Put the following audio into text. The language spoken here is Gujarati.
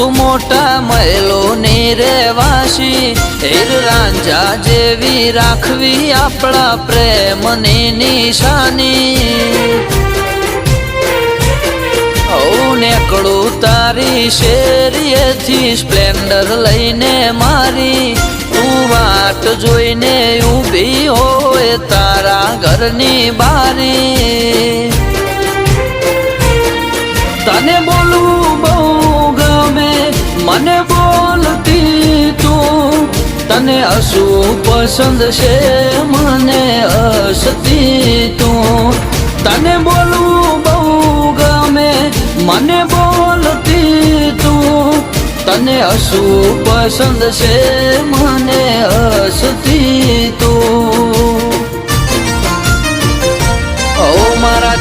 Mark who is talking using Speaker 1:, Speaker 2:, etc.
Speaker 1: તું મોટા મહેલો ની રહેવાસી હીર રાંઝા જેવી રાખવી આપણા પ્રેમની નિશાની નેકળું તારી શેરીએથી સ્પ્લેન્ડર લઈને મારી તું વાટ જોઈને ઊભી હોય તારા ઘરની બારી તને બોલવું બહુ ગમે મને બોલતી તું તને હસવું પસંદ છે મને હસતી તું તને બોલવું બહુ ગમે મને બોલતી તું તને હસવું પસંદ છે મને હસતી તું ઓ મારા